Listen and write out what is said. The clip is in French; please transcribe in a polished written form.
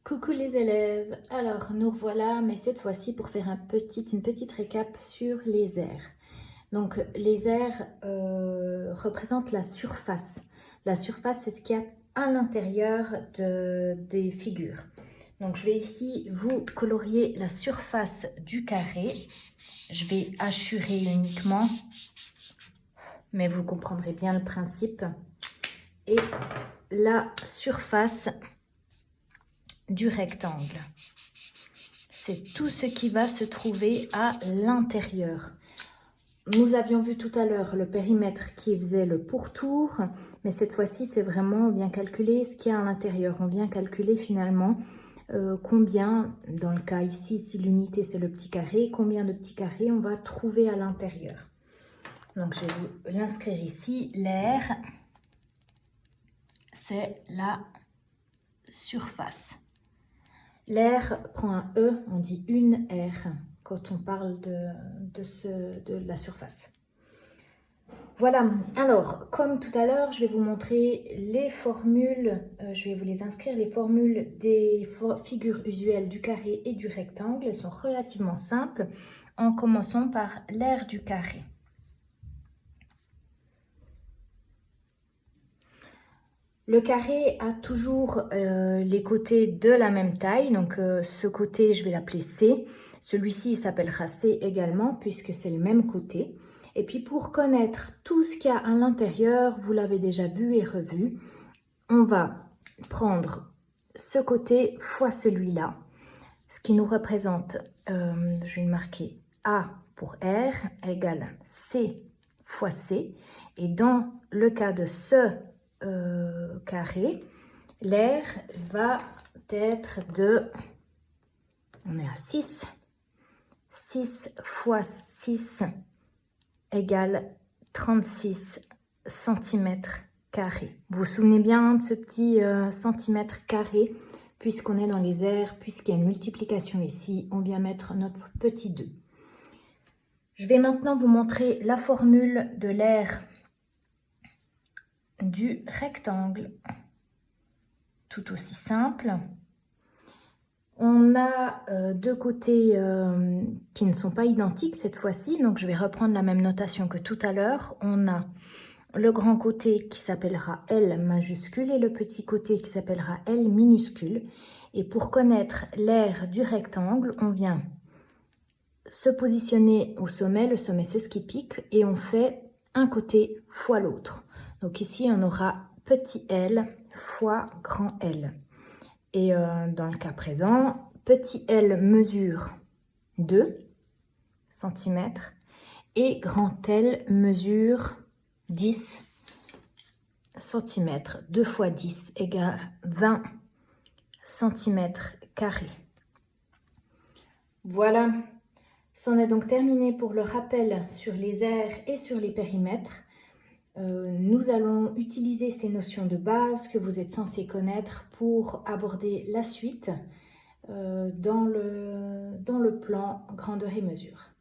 Coucou les élèves, alors nous revoilà, mais cette fois-ci pour faire une petite récap sur les aires. Donc les aires représentent la surface. La surface, c'est ce qu'il y a à l'intérieur des figures. Donc je vais ici vous colorier la surface du carré. Je vais hachurer uniquement, mais vous comprendrez bien le principe. Et la surface du rectangle. C'est tout ce qui va se trouver à l'intérieur. Nous avions vu tout à l'heure le périmètre qui faisait le pourtour, mais cette fois-ci, c'est vraiment, on vient calculer ce qu'il y a à l'intérieur. On vient calculer finalement combien, dans le cas ici, si l'unité c'est le petit carré, combien de petits carrés on va trouver à l'intérieur. Donc, je vais vous l'inscrire ici. L'aire, c'est la surface. L'aire prend un E, on dit une aire quand on parle de la surface. Voilà, alors comme tout à l'heure, je vais vous montrer les formules, je vais vous les inscrire, les formules des figures usuelles du carré et du rectangle. Elles sont relativement simples, en commençant par l'aire du carré. Le carré a toujours les côtés de la même taille, donc ce côté, je vais l'appeler C. Celui-ci, il s'appellera C également, puisque c'est le même côté. Et puis, pour connaître tout ce qu'il y a à l'intérieur, vous l'avez déjà vu et revu, on va prendre ce côté fois celui-là, ce qui nous représente, je vais marquer A pour R égale C fois C. Et dans le cas de ce carré, l'aire va être de, on est à 6, 6 fois 6 égale 36 cm². Vous vous souvenez bien de ce petit centimètre carré, puisqu'on est dans les aires, puisqu'il y a une multiplication ici, on vient mettre notre petit 2. Je vais maintenant vous montrer la formule de l'aire du rectangle, tout aussi simple. On a deux côtés qui ne sont pas identiques cette fois-ci, donc je vais reprendre la même notation que tout à l'heure. On a le grand côté qui s'appellera L majuscule et le petit côté qui s'appellera L minuscule. Et pour connaître l'aire du rectangle, on vient se positionner au sommet, le sommet c'est ce qui pique, et on fait un côté fois l'autre. Donc ici, on aura petit l fois grand L. Et dans le cas présent, petit l mesure 2 cm et grand L mesure 10 cm. 2 fois 10 égale 20 cm². Voilà, c'en est donc terminé pour le rappel sur les aires et sur les périmètres. Nous allons utiliser ces notions de base que vous êtes censés connaître pour aborder la suite dans le plan grandeur et mesure.